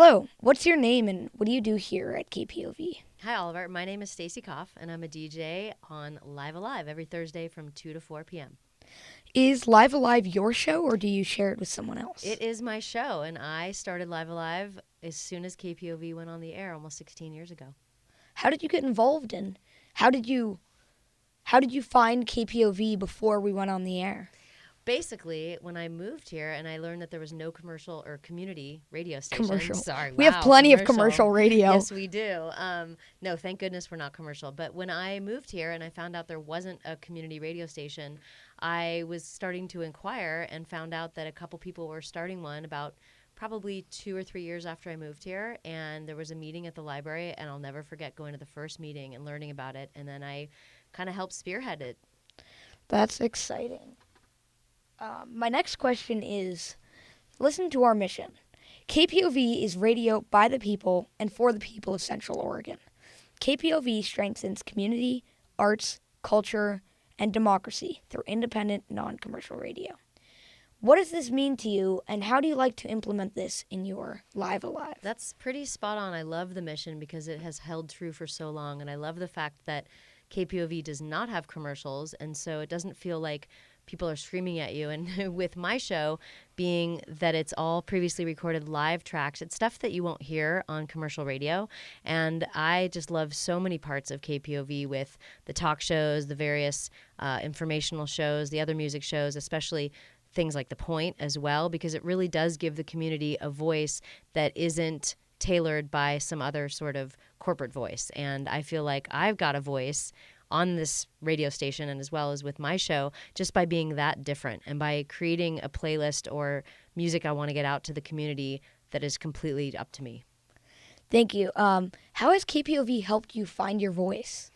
Hello, what's your name and what do you do here at KPOV? Hi, Oliver. My name is Stacy Koff, and I'm a DJ on Live Alive every Thursday from 2 to 4 p.m. Is Live Alive your show or do you share it with someone else? It is my show, and I started Live Alive as soon as KPOV went on the air almost 16 years ago. How did you get involved and how did you find KPOV before we went on the air? Basically, when I moved here and I learned that there was no commercial or community radio station. Commercial. Sorry, We have plenty of commercial radio. Yes, we do. No, thank goodness we're not commercial. But when I moved here and I found out there wasn't a community radio station, I was starting to inquire and found out that a couple people were starting one about probably 2 or 3 years after I moved here. And there was a meeting at the library, and I'll never forget going to the first meeting and learning about it. And then I kind of helped spearhead it. That's exciting. My next question is, listen to our mission. KPOV is radio by the people and for the people of Central Oregon. KPOV strengthens community, arts, culture, and democracy through independent, non-commercial radio. What does this mean to you, and how do you like to implement this in your Live Alive? That's pretty spot on. I love the mission because it has held true for so long, and I love the fact that KPOV does not have commercials, and so it doesn't feel like people are screaming at you. And with my show being that it's all previously recorded live tracks, it's stuff that you won't hear on commercial radio. And I just love so many parts of KPOV with the talk shows, the various informational shows, the other music shows, especially things like The Point as well, because it really does give the community a voice that isn't tailored by some other sort of corporate voice. And I feel like I've got a voice on this radio station and as well as with my show just by being that different and by creating a playlist or music I want to get out to the community that is completely up to me. Thank you. How has KPOV helped you find your voice?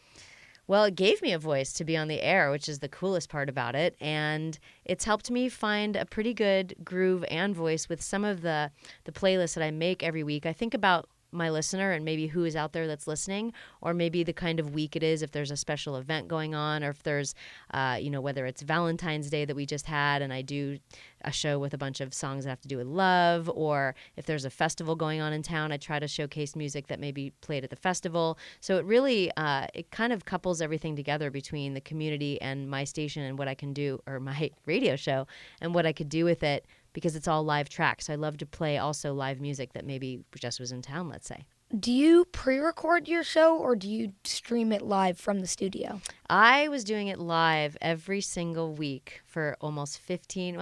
Well, it gave me a voice to be on the air, which is the coolest part about it. And it's helped me find a pretty good groove and voice with some of the playlists that I make every week. I think about my listener and maybe who is out there that's listening, or maybe the kind of week it is, if there's a special event going on, or if there's, whether it's Valentine's Day that we just had and I do a show with a bunch of songs that have to do with love, or if there's a festival going on in town, I try to showcase music that may be played at the festival. So it really, it kind of couples everything together between the community and my station and what I can do, or my radio show, and what I could do with it, because it's all live tracks. I love to play also live music that maybe just was in town, let's say. Do you pre-record your show or do you stream it live from the studio? I was doing it live every single week for almost 14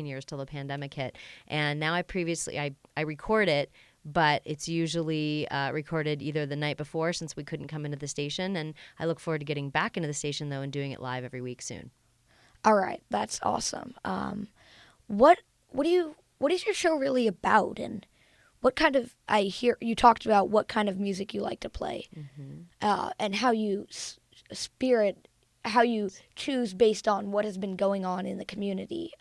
years till the pandemic hit. And now I record it, but it's usually recorded either the night before since we couldn't come into the station. And I look forward to getting back into the station, though, and doing it live every week soon. All right, that's awesome. What is your show really about, and what kind of, I hear you talked about what kind of music you like to play, and how you how you choose based on what has been going on in the community.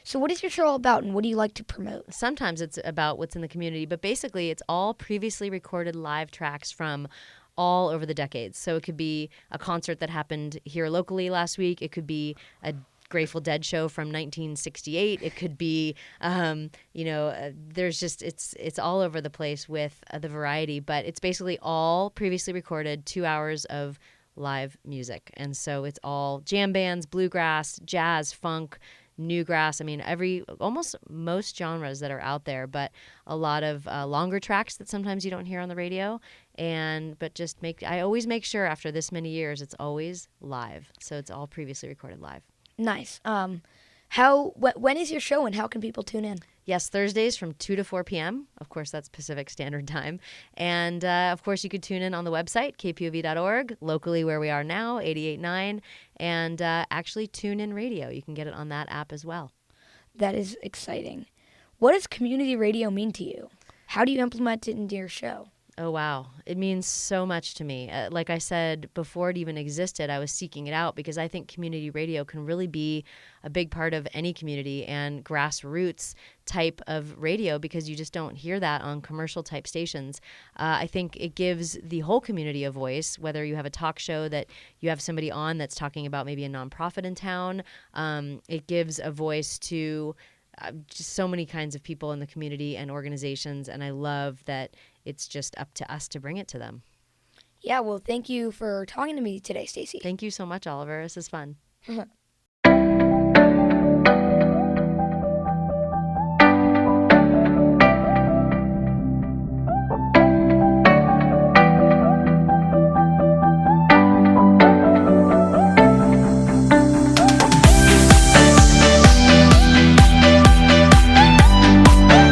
So what is your show all about, and what do you like to promote? Sometimes it's about what's in the community, but basically it's all previously recorded live tracks from all over the decades. So it could be a concert that happened here locally last week. It could be a Grateful Dead show from 1968. It could be, there's just, it's all over the place with the variety, but it's basically all previously recorded 2 hours of live music. And so it's all jam bands, bluegrass, jazz, funk, newgrass. I mean, almost most genres that are out there, but a lot of longer tracks that sometimes you don't hear on the radio. I always make sure after this many years, it's always live. So it's all previously recorded live. Nice. When is your show and how can people tune in? Yes, Thursdays from 2 to 4 p.m. Of course, that's Pacific Standard Time. And, of course, you could tune in on the website, kpov.org, locally where we are now, 88.9, and actually TuneIn Radio. You can get it on that app as well. That is exciting. What does community radio mean to you? How do you implement it into your show? Oh, wow. It means so much to me. Like I said, before it even existed, I was seeking it out because I think community radio can really be a big part of any community and grassroots type of radio because you just don't hear that on commercial type stations. I think it gives the whole community a voice, whether you have a talk show that you have somebody on that's talking about maybe a nonprofit in town. It gives a voice to just so many kinds of people in the community and organizations, and I love that it's just up to us to bring it to them. Yeah, well, thank you for talking to me today, Stacy. Thank you so much, Oliver. This is fun.